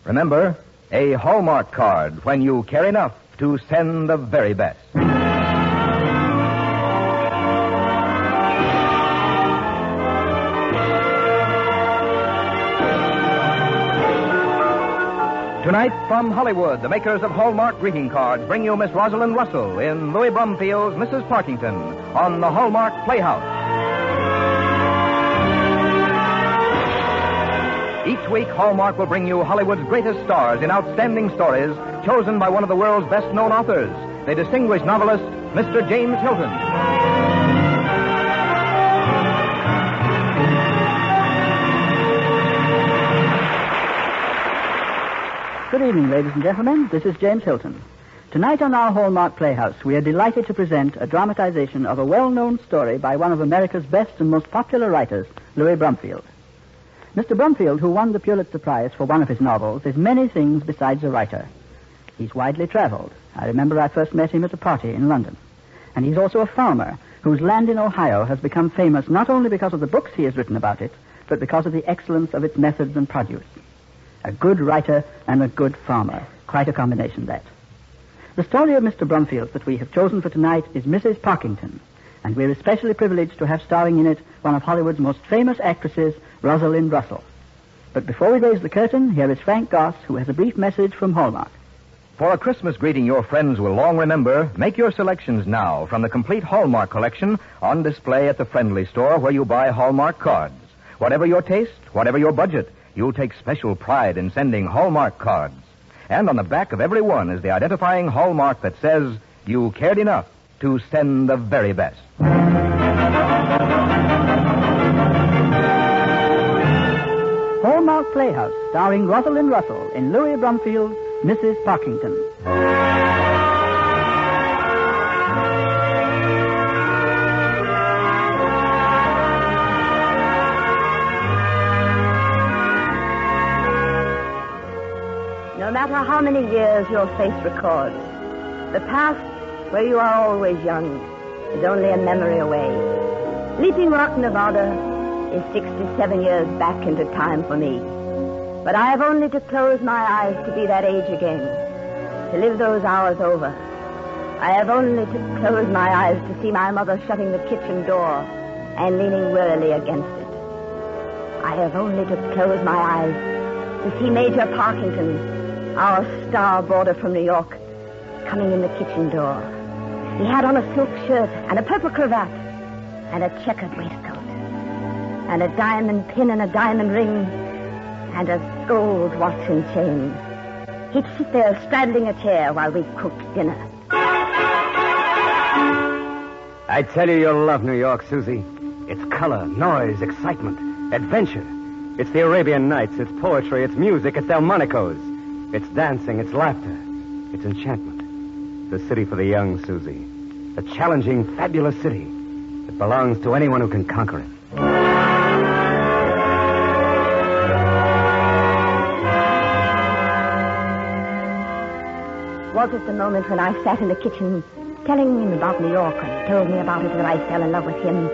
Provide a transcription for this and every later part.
Remember, a Hallmark card when you care enough to send the very best. Tonight, from Hollywood, the makers of Hallmark greeting cards bring you Miss Rosalind Russell in Louis Brumfield's Mrs. Parkinton on the Hallmark Playhouse. Each week, Hallmark will bring you Hollywood's greatest stars in outstanding stories chosen by one of the world's best-known authors, the distinguished novelist, Mr. James Hilton. Good evening, ladies and gentlemen. This is James Hilton. Tonight on our Hallmark Playhouse, we are delighted to present a dramatization of a well-known story by one of America's best and most popular writers, Louis Brumfield. Mr. Brumfield, who won the Pulitzer Prize for one of his novels, is many things besides a writer. He's widely traveled. I remember I first met him at a party in London. And he's also a farmer whose land in Ohio has become famous not only because of the books he has written about it, but because of the excellence of its methods and produce. A good writer and a good farmer. Quite a combination, that. The story of Mr. Brumfield that we have chosen for tonight is Mrs. Parkinton, and we're especially privileged to have starring in it one of Hollywood's most famous actresses, Rosalind Russell. But before we raise the curtain, here is Frank Goss, who has a brief message from Hallmark. For a Christmas greeting your friends will long remember, make your selections now from the complete Hallmark collection on display at the Friendly Store where you buy Hallmark cards. Whatever your taste, whatever your budget, you'll take special pride in sending Hallmark cards. And on the back of every one is the identifying Hallmark that says you cared enough to send the very best. Hallmark Playhouse, starring Rosalind Russell in Louis Brumfield's Mrs. Parkinton. No matter how many years your face records, the past, where you are always young, is only a memory away. Leaping Rock, Nevada, is 67 years back into time for me. But I have only to close my eyes to be that age again, to live those hours over. I have only to close my eyes to see my mother shutting the kitchen door and leaning wearily against it. I have only to close my eyes to see Major Parkinton, our star boarder from New York, coming in the kitchen door. He had on a silk shirt and a purple cravat and a checkered waistcoat and a diamond pin and a diamond ring and a gold watch and chain. He'd sit there straddling a chair while we cooked dinner. I tell you, you'll love New York, Susie. It's color, noise, excitement, adventure. It's the Arabian Nights, it's poetry, it's music, it's Delmonico's. It's dancing, it's laughter, it's enchantment. The city for the young, Susie. A challenging, fabulous city that belongs to anyone who can conquer it. Was it the moment when I sat in the kitchen telling him about New York and he told me about it that I fell in love with him?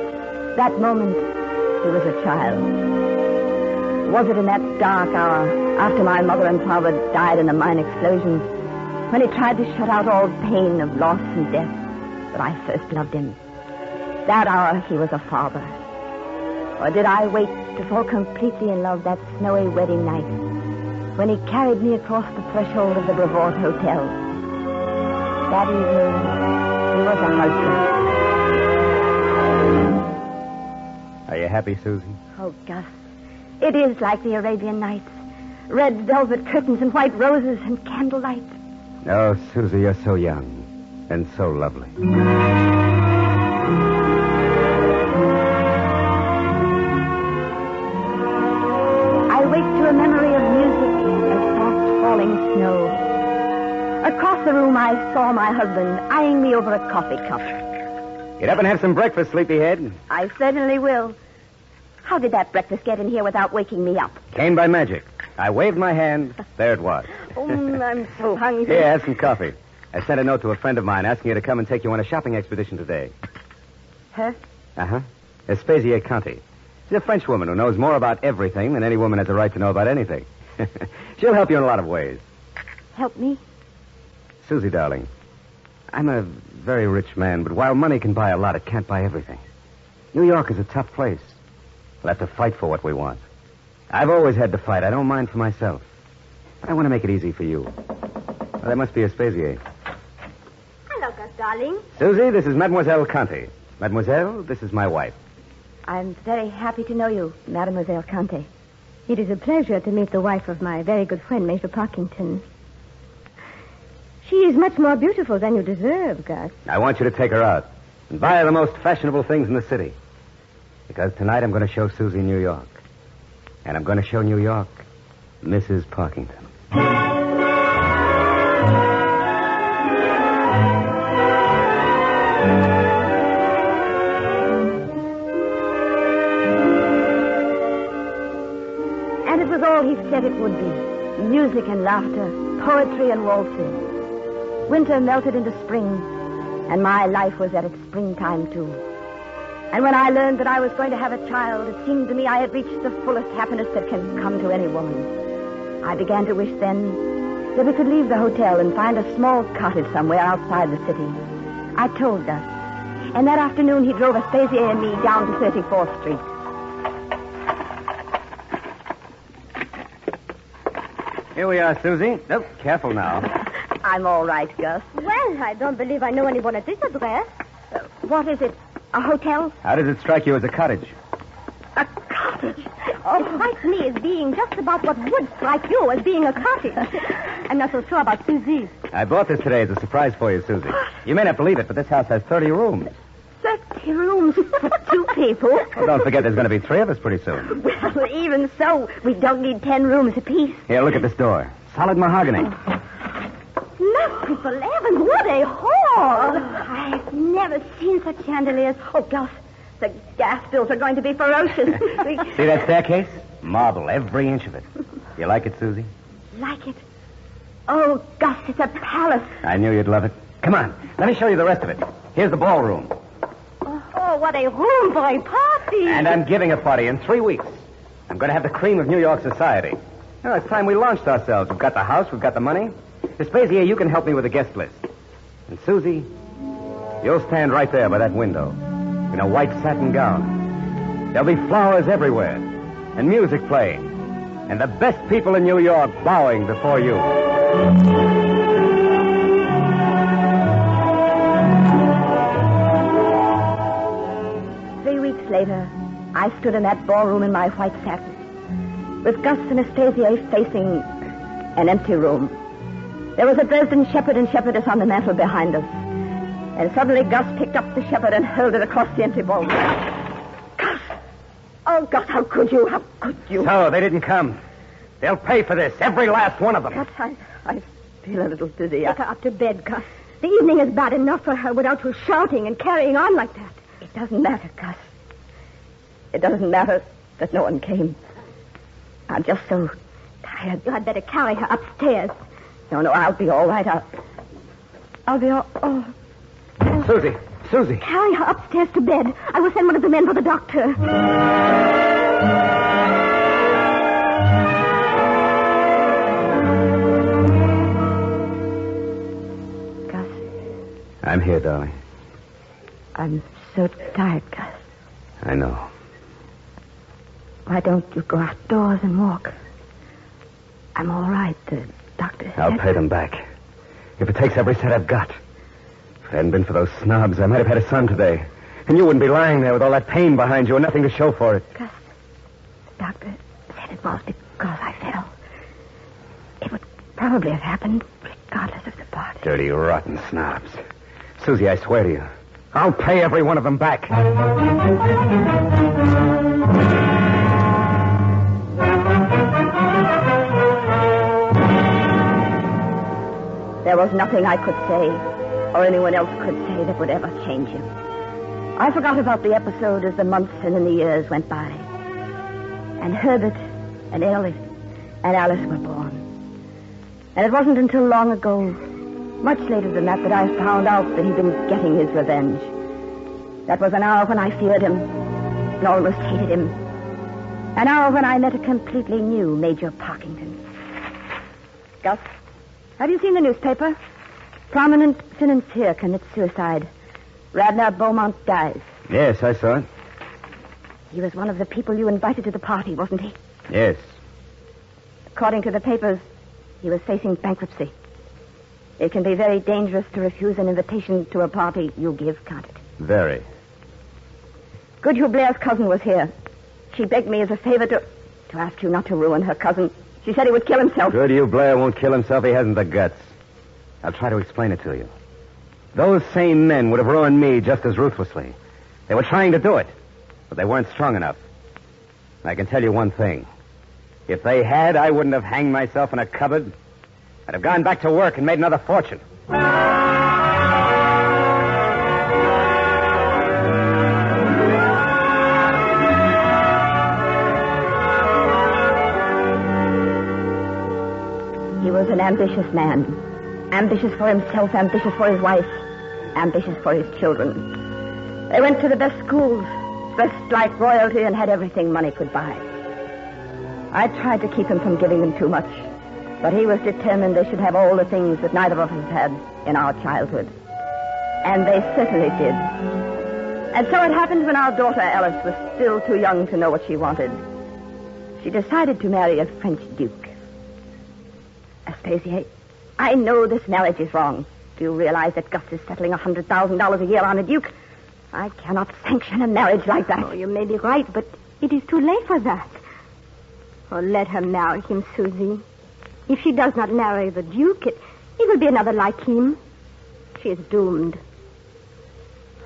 That moment, he was a child. Was it in that dark hour, after my mother and father died in a mine explosion, when he tried to shut out all pain of loss and death, that I first loved him? That hour, he was a father. Or did I wait to fall completely in love that snowy wedding night, when he carried me across the threshold of the Brevoort Hotel? That evening, he was a husband. Are you happy, Susie? Oh, Gus. It is like the Arabian Nights. Red velvet curtains and white roses and candlelight. Oh, Susie, you're so young and so lovely. I wake to a memory of music and soft falling snow. Across the room, I saw my husband eyeing me over a coffee cup. Get up and have some breakfast, sleepyhead. I certainly will. How did that breakfast get in here without waking me up? Came by magic. I waved my hand. There it was. Oh, I'm so hungry. Here, have some coffee. I sent a note to a friend of mine asking you to come and take you on a shopping expedition today. Her? Uh-huh. Aspasia Conti. She's a French woman who knows more about everything than any woman has a right to know about anything. She'll help you in a lot of ways. Help me? Susie, darling, I'm a very rich man, but while money can buy a lot, it can't buy everything. New York is a tough place. We'll have to fight for what we want. I've always had to fight. I don't mind for myself. But I want to make it easy for you. Well, that must be Aspasia. Hello, Gus, darling. Susie, this is Mademoiselle Conte. Mademoiselle, this is my wife. I'm very happy to know you, Mademoiselle Conte. It is a pleasure to meet the wife of my very good friend, Major Parkinton. She is much more beautiful than you deserve, Gus. I want you to take her out and buy her the most fashionable things in the city. Because tonight I'm going to show Susie New York. And I'm going to show New York Mrs. Parkinton. And it was all he said it would be. Music and laughter, poetry and waltzing. Winter melted into spring, and my life was at its springtime, too. And when I learned that I was going to have a child, it seemed to me I had reached the fullest happiness that can come to any woman. I began to wish then that we could leave the hotel and find a small cottage somewhere outside the city. I told Gus. And that afternoon he drove Aspasia and me down to 34th Street. Here we are, Susie. Oh, careful now. I'm all right, Gus. Well, I don't believe I know anyone at this address. What is it? A hotel? How does it strike you as a cottage? A cottage? It strikes me as being just about what would strike you as being a cottage. I'm not so sure about Susie. I bought this today as a surprise for you, Susie. You may not believe it, but this house has 30 rooms. 30 rooms for 2 people? Well, don't forget there's going to be 3 of us pretty soon. Well, even so, we don't need 10 rooms apiece. Here, look at this door. Solid mahogany. Merciful heavens, what a hall! I've never seen such chandeliers. Oh, Gus, the gas bills are going to be ferocious. See that staircase? Marble, every inch of it. You like it, Susie? Like it? Oh, Gus, it's a palace. I knew you'd love it. Come on, let me show you the rest of it. Here's the ballroom. Oh, what a room for a party! And I'm giving a party in 3 weeks. I'm going to have the cream of New York society. Well, it's time we launched ourselves. We've got the house, we've got the money. Aspasia, you can help me with the guest list. And Susie, you'll stand right there by that window in a white satin gown. There'll be flowers everywhere and music playing and the best people in New York bowing before you. 3 weeks later, I stood in that ballroom in my white satin, with Gus and Aspasia facing an empty room. There was a Dresden shepherd and shepherdess on the mantel behind us. And suddenly Gus picked up the shepherd and hurled it across the empty ballroom. Gus! Oh, Gus, how could you? How could you? So, they didn't come. They'll pay for this, every last one of them. Gus, I feel a little dizzy. Take her up to bed, Gus. The evening is bad enough for her without her shouting and carrying on like that. It doesn't matter, Gus. It doesn't matter that no one came. I'm just so tired. You had better carry her upstairs. No, I'll be all right. I'll be all... Oh. Susie. Carry her upstairs to bed. I will send one of the men for the doctor. Gus. I'm here, darling. I'm so tired, Gus. I know. Why don't you go outdoors and walk? I'm all right. The doctor said... I'll pay them back. If it takes every cent I've got. If it hadn't been for those snobs, I might have had a son today. And you wouldn't be lying there with all that pain behind you and nothing to show for it. Gus, the doctor said it was because I fell. It would probably have happened regardless of the party. Dirty, rotten snobs. Susie, I swear to you, I'll pay every one of them back. There was nothing I could say, or anyone else could say, that would ever change him. I forgot about the episode as the months and then the years went by. And Herbert and Ellie and Alice were born. And it wasn't until long ago, much later than that I found out that he'd been getting his revenge. That was an hour when I feared him and almost hated him. An hour when I met a completely new Major Parkinton. Gus, have you seen the newspaper? Prominent financier commits suicide. Radnor Beaumont dies. Yes, I saw it. He was one of the people you invited to the party, wasn't he? Yes. According to the papers, he was facing bankruptcy. It can be very dangerous to refuse an invitation to a party you give, can't it? Very. Goodhue Blair's cousin was here. She begged me as a favor to ask you not to ruin her cousin. She said he would kill himself. Goodhue Blair won't kill himself. He hasn't the guts. I'll try to explain it to you. Those same men would have ruined me just as ruthlessly. They were trying to do it, but they weren't strong enough. And I can tell you one thing. If they had, I wouldn't have hanged myself in a cupboard. I'd have gone back to work and made another fortune. He was an ambitious man. Ambitious for himself, ambitious for his wife, ambitious for his children. They went to the best schools, dressed like royalty, and had everything money could buy. I tried to keep him from giving them too much, but he was determined they should have all the things that neither of us had in our childhood. And they certainly did. And so it happened when our daughter Alice was still too young to know what she wanted. She decided to marry a French duke. Aspasia, I know this marriage is wrong. Do you realize that Gus is settling $100,000 a year on a duke? I cannot sanction a marriage like that. Oh, you may be right, but it is too late for that. Oh, let her marry him, Susie. If she does not marry the Duke, it will be another like him. She is doomed.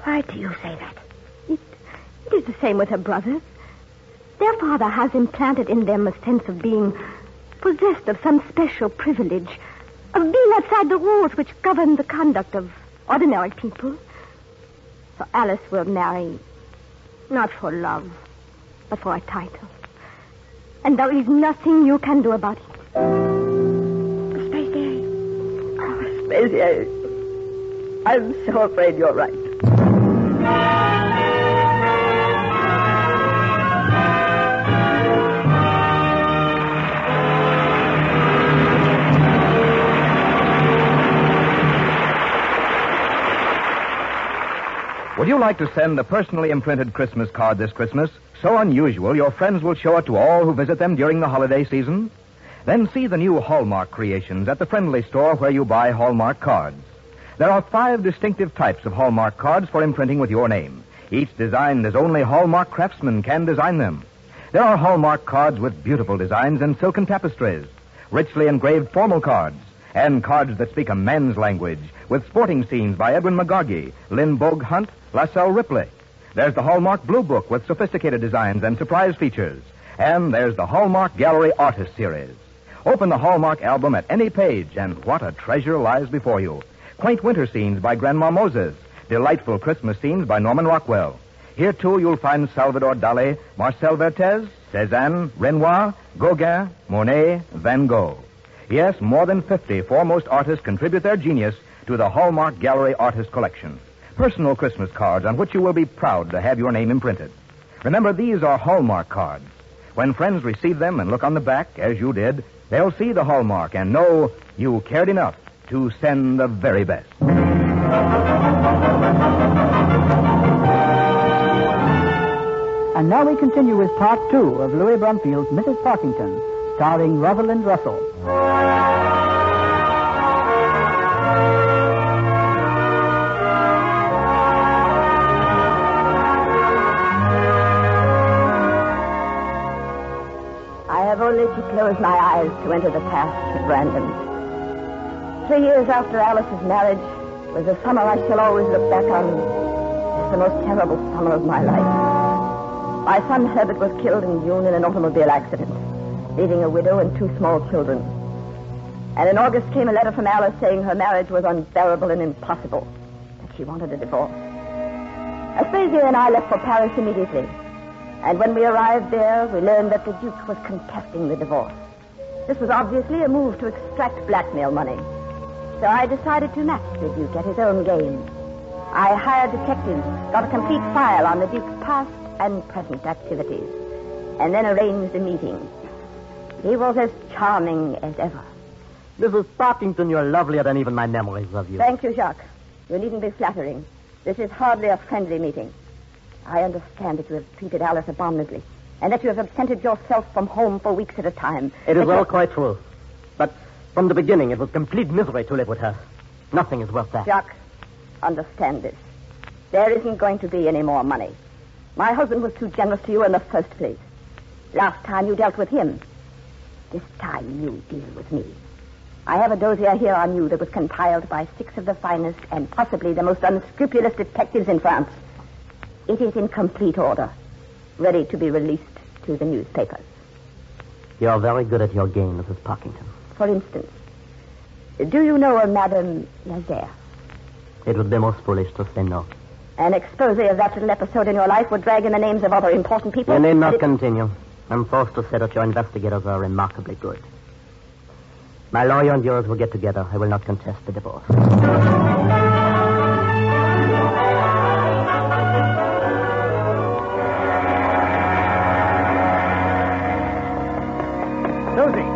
Why do you say that? It is the same with her brothers. Their father has implanted in them a sense of being possessed of some special privilege, of being outside the rules which govern the conduct of ordinary people. So Alice will marry, not for love, but for a title. And there is nothing you can do about it. Aspasia. Oh, Aspasia. I'm so afraid you're right. Would you like to send a personally imprinted Christmas card this Christmas? So unusual, your friends will show it to all who visit them during the holiday season? Then see the new Hallmark creations at the friendly store where you buy Hallmark cards. There are 5 distinctive types of Hallmark cards for imprinting with your name, each designed as only Hallmark craftsmen can design them. There are Hallmark cards with beautiful designs and silken tapestries, richly engraved formal cards, and cards that speak a men's language, with sporting scenes by Edwin McGargy, Lynn Bogue Hunt, LaSalle Ripley. There's the Hallmark Blue Book with sophisticated designs and surprise features. And there's the Hallmark Gallery Artist Series. Open the Hallmark album at any page, and what a treasure lies before you. Quaint winter scenes by Grandma Moses, delightful Christmas scenes by Norman Rockwell. Here, too, you'll find Salvador Dali, Marcel Vertez, Cézanne, Renoir, Gauguin, Monet, Van Gogh. Yes, more than 50 foremost artists contribute their genius to the Hallmark Gallery Artist Collection. Personal Christmas cards on which you will be proud to have your name imprinted. Remember, these are Hallmark cards. When friends receive them and look on the back, as you did, they'll see the Hallmark and know you cared enough to send the very best. And now we continue with part 2 of Louis Brumfield's Mrs. Parkinton, starring Rosalind Russell. I have only to close my eyes to enter the past at random. 3 years after Alice's marriage was a summer I shall always look back on as the most terrible summer of my life. My son Herbert was killed in June in an automobile accident, leaving a widow and 2 small children. And in August came a letter from Alice saying her marriage was unbearable and impossible, that she wanted a divorce. Aspasia and I left for Paris immediately. And when we arrived there, we learned that the Duke was contesting the divorce. This was obviously a move to extract blackmail money. So I decided to match the Duke at his own game. I hired detectives, got a complete file on the Duke's past and present activities, and then arranged a meeting. He was as charming as ever. Mrs. Parkinton, you're lovelier than even my memories of you. Thank you, Jacques. You needn't be flattering. This is hardly a friendly meeting. I understand that you have treated Alice abominably, and that you have absented yourself from home for weeks at a time. It is all quite true. But from the beginning, it was complete misery to live with her. Nothing is worth that. Jacques, understand this. There isn't going to be any more money. My husband was too generous to you in the first place. Last time you dealt with him. This time you deal with me. I have a dossier here on you that was compiled by 6 of the finest and possibly the most unscrupulous detectives in France. It is in complete order, ready to be released to the newspapers. You're very good at your game, Mrs. Parkinton. For instance, do you know a Madame Lazare? It would be most foolish to say no. An expose of that little episode in your life would drag in the names of other important people. You need not continue. I'm forced to say that your investigators are remarkably good. My lawyer and yours will get together. I will not contest the divorce. Susie!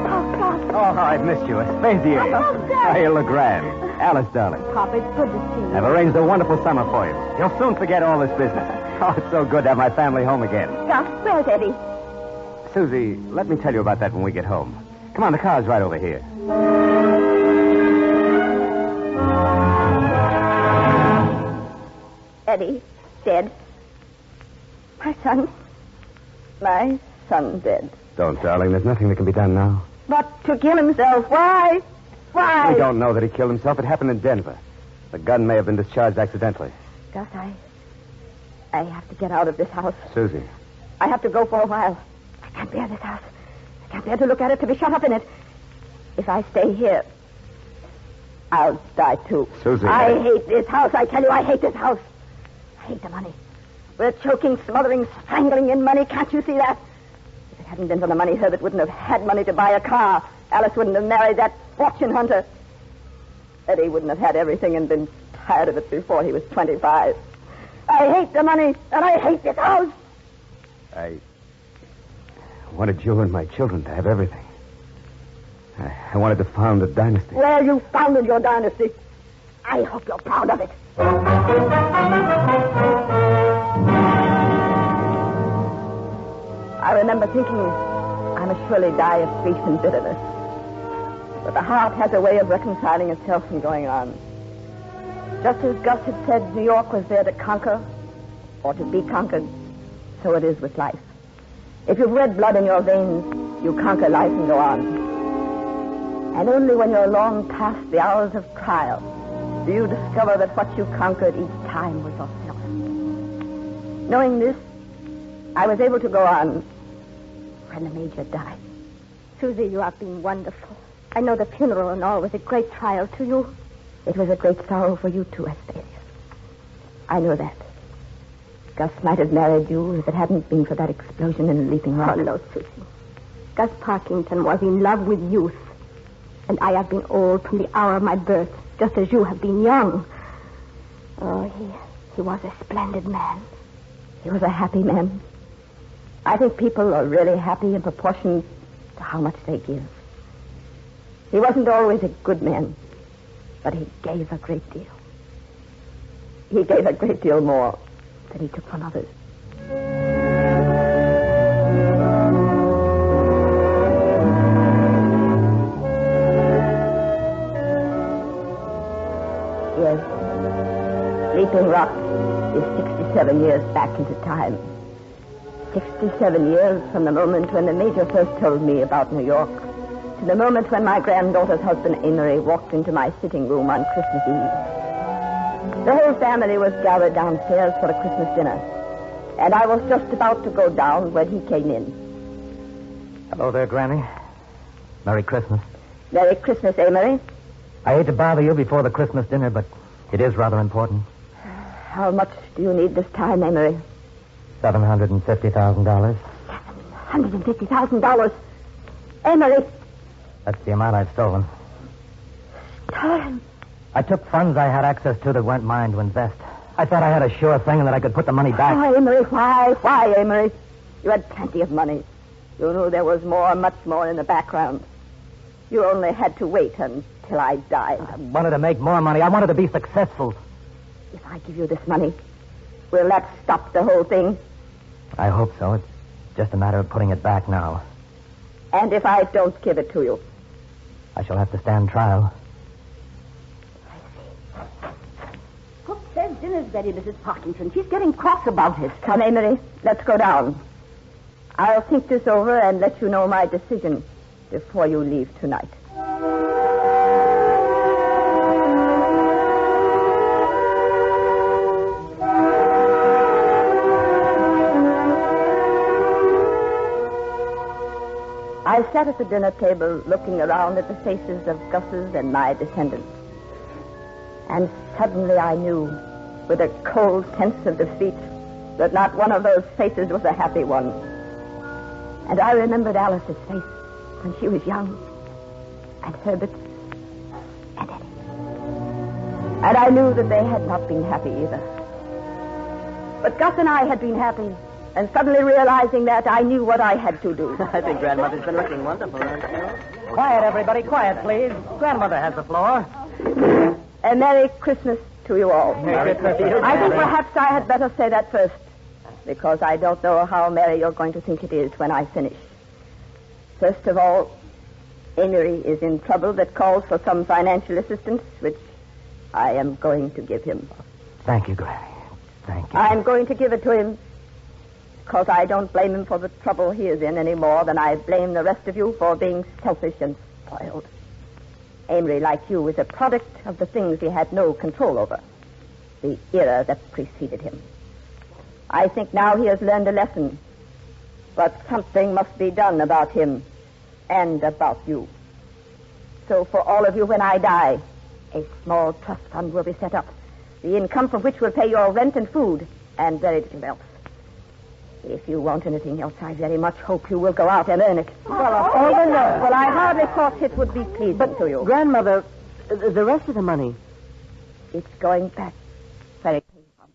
Oh, Pop. Oh, how I've missed you. Especially. How you look grand. Alice, darling. Pop, it's good to see you. I've arranged a wonderful summer for you. You'll soon forget all this business. Oh, it's so good to have my family home again. Gus, where's Eddie? Susie, let me tell you about that when we get home. Come on, the car's right over here. Eddie, dead. My son dead. Don't, darling. There's nothing that can be done now. But to kill himself, why? Why? We don't know that he killed himself. It happened in Denver. The gun may have been discharged accidentally. Gus, I have to get out of this house. Susie. I have to go for a while. I can't bear this house. I can't bear to look at it, to be shut up in it. If I stay here, I'll die too. Susie. I hate this house. I tell you, I hate this house. I hate the money. We're choking, smothering, strangling in money. Can't you see that? If it hadn't been for the money, Herbert wouldn't have had money to buy a car. Alice wouldn't have married that fortune hunter. Eddie wouldn't have had everything and been tired of it before he was 25. I hate the money, and I hate this house. I wanted you and my children to have everything. I wanted to found a dynasty. Well, you founded your dynasty. I hope you're proud of it. I remember thinking I must surely die of grief and bitterness. But the heart has a way of reconciling itself and going on. Just as Gus had said New York was there to conquer or to be conquered, so it is with life. If you've red blood in your veins, you conquer life and go on. And only when you're long past the hours of trial do you discover that what you conquered each time was yourself. Knowing this, I was able to go on when the Major died. Susie, you have been wonderful. I know the funeral and all was a great trial to you. It was a great sorrow for you too, Aspasia. I know that. Gus might have married you if it hadn't been for that explosion in Leaping Rock. Oh, no, Susie. Gus Parkinton was in love with youth. And I have been old from the hour of my birth, just as you have been young. Oh, he was a splendid man. He was a happy man. I think people are really happy in proportion to how much they give. He wasn't always a good man, but he gave a great deal. He gave a great deal more than he took from others. Yes, Leaping Rock is 67 years back into time. 67 years from the moment when the Major first told me about New York to the moment when my granddaughter's husband, Amory, walked into my sitting room on Christmas Eve. The whole family was gathered downstairs for a Christmas dinner, and I was just about to go down when he came in. Hello there, Granny. Merry Christmas. Merry Christmas, Amory. I hate to bother you before the Christmas dinner, but it is rather important. How much do you need this time, Amory? $750,000. $750,000. Amory. That's the amount I've stolen. Stolen? I took funds I had access to that weren't mine to invest. I thought I had a sure thing and that I could put the money back. Why, Amory? Why, Amory? You had plenty of money. You knew there was more, much more in the background. You only had to wait until I died. I wanted to make more money. I wanted to be successful. If I give you this money, will that stop the whole thing? I hope so. It's just a matter of putting it back now. And if I don't give it to you? I shall have to stand trial. Cook says dinner's ready, Mrs. Parkinton. She's getting cross about it. Come, Amory, let's go down. I'll think this over and let you know my decision before you leave tonight. I sat at the dinner table looking around at the faces of Gus's and my descendants. And suddenly I knew, with a cold sense of defeat, that not one of those faces was a happy one. And I remembered Alice's face when she was young, and Herbert's, and Eddie. And I knew that they had not been happy either. But Gus and I had been happy, and suddenly realizing that, I knew what I had to do. I think Grandmother's been looking wonderful, hasn't she? Quiet, everybody. Quiet, please. Grandmother has the floor. A Merry Christmas to you all. Merry Christmas to you. I think perhaps I had better say that first, because I don't know how merry you're going to think it is when I finish. First of all, Amory is in trouble that calls for some financial assistance, which I am going to give him. Thank you, Granny. Thank you. I'm going to give it to him because I don't blame him for the trouble he is in any more than I blame the rest of you for being selfish and spoiled. Amory, like you, is a product of the things he had no control over, the era that preceded him. I think now he has learned a lesson, but something must be done about him and about you. So for all of you, when I die, a small trust fund will be set up, the income from which will pay your rent and food and very little else. If you want anything else, I very much hope you will go out and earn it. Well, I hardly thought it would be pleasing to you. Grandmother, the rest of the money. It's going back very painful.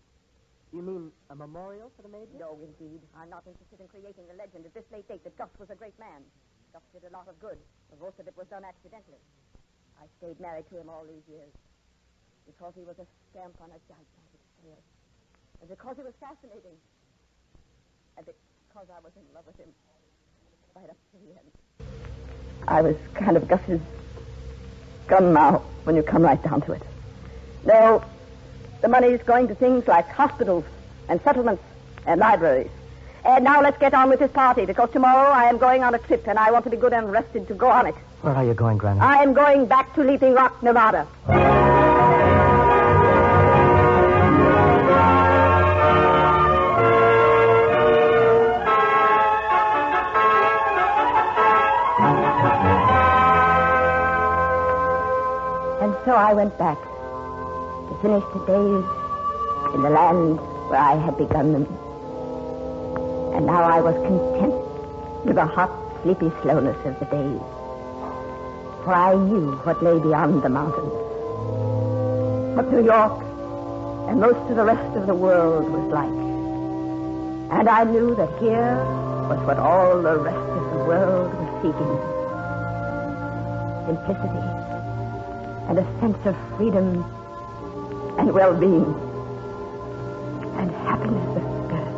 You mean a memorial for the Major? No, indeed. I'm not interested in creating a legend at this late date that Gus was a great man. Gus did a lot of good, but most of it was done accidentally. I stayed married to him all these years because he was a stamp on a gigantic scale, and because he was fascinating, and because I was in love with him right up to the end. I was kind of Gus's gun now, when you come right down to it. No, the money's going to things like hospitals and settlements and libraries. And now let's get on with this party, because tomorrow I am going on a trip, and I want to be good and rested to go on it. Where are you going, Granny? I am going back to Leaping Rock, Nevada. And so I went back to finish the days in the land where I had begun them. And now I was content with the hot, sleepy slowness of the days. For I knew what lay beyond the mountains. What New York and most of the rest of the world was like. And I knew that here was what all the rest of the world was seeking. Simplicity and a sense of freedom and well-being and happiness of spirit.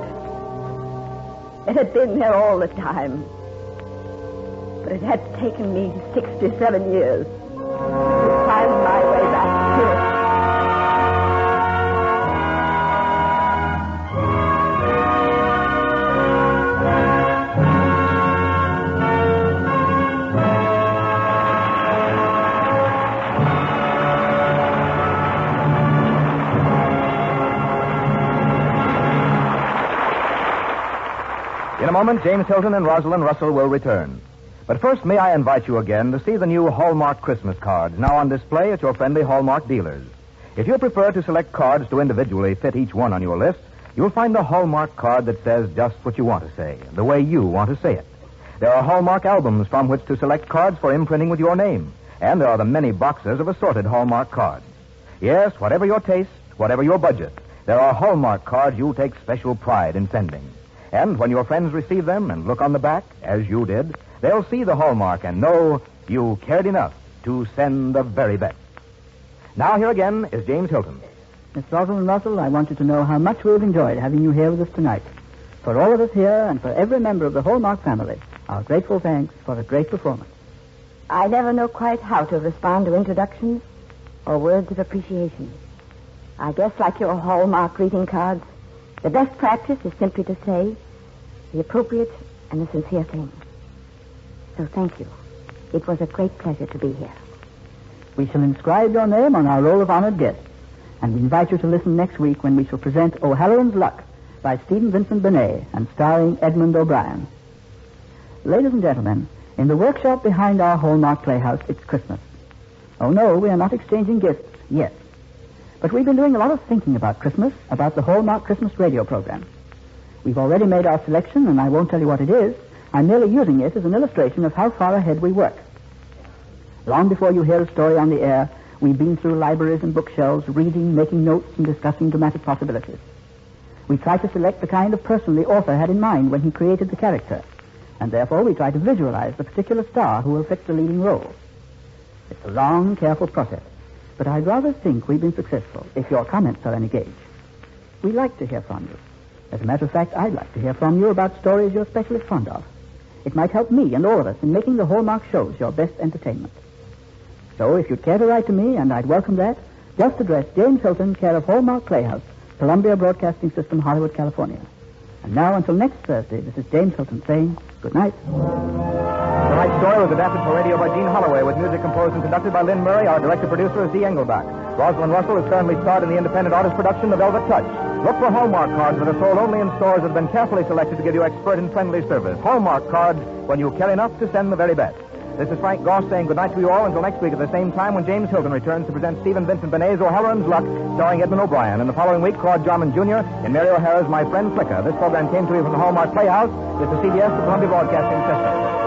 It had been there all the time, but it had taken me 67 years to find my way back to it. In a moment, James Hilton and Rosalind Russell will return. But first, may I invite you again to see the new Hallmark Christmas cards now on display at your friendly Hallmark dealers. If you prefer to select cards to individually fit each one on your list, you'll find the Hallmark card that says just what you want to say, the way you want to say it. There are Hallmark albums from which to select cards for imprinting with your name, and there are the many boxes of assorted Hallmark cards. Yes, whatever your taste, whatever your budget, there are Hallmark cards you'll take special pride in sending. And when your friends receive them and look on the back, as you did, they'll see the Hallmark and know You cared enough to send the very best. Now here again is James Hilton. Miss Rosalind Russell, I want you to know how much we've enjoyed having you here with us tonight. For all of us here and for every member of the Hallmark family, our grateful thanks for a great performance. I never know quite how to respond to introductions or words of appreciation. I guess, like your Hallmark greeting cards, the best practice is simply to say the appropriate and the sincere thing. So thank you. It was a great pleasure to be here. We shall inscribe your name on our roll of honored guests, and we invite you to listen next week when we shall present O'Halloran's Luck by Stephen Vincent Benet and starring Edmund O'Brien. Ladies and gentlemen, in the workshop behind our Hallmark Playhouse, it's Christmas. Oh, no, we are not exchanging gifts yet. But we've been doing a lot of thinking about Christmas, about the Hallmark Christmas radio program. We've already made our selection, and I won't tell you what it is. I'm merely using it as an illustration of how far ahead we work. Long before you hear a story on the air, we've been through libraries and bookshelves, reading, making notes, and discussing dramatic possibilities. We try to select the kind of person the author had in mind when he created the character, and therefore we try to visualize the particular star who will fit the leading role. It's a long, careful process, but I'd rather think we've been successful if your comments are any gauge. We like to hear from you. As a matter of fact, I'd like to hear from you about stories you're especially fond of. It might help me and all of us in making the Hallmark shows your best entertainment. So if you'd care to write to me, and I'd welcome that, just address James Hilton, care of Hallmark Playhouse, Columbia Broadcasting System, Hollywood, California. And now, until next Thursday, this is James Hilton saying good night. Tonight's story was adapted for radio by Gene Holloway, with music composed and conducted by Lynn Murray. Our director-producer is Dee Engelbach. Rosalind Russell is currently starred in the independent artist production, The Velvet Touch. Look for Hallmark cards that are sold only in stores that have been carefully selected to give you expert and friendly service. Hallmark cards when you care enough to send the very best. This is Frank Goss saying goodnight to you all until next week at the same time when James Hilton returns to present Stephen Vincent Benet's O'Halloran's Luck, starring Edmund O'Brien. And the following week, Claude Jarman Jr. in Mary O'Hara's My Friend Flicka. This program came to you from the Hallmark Playhouse. This is CBS, the Columbia Broadcasting System.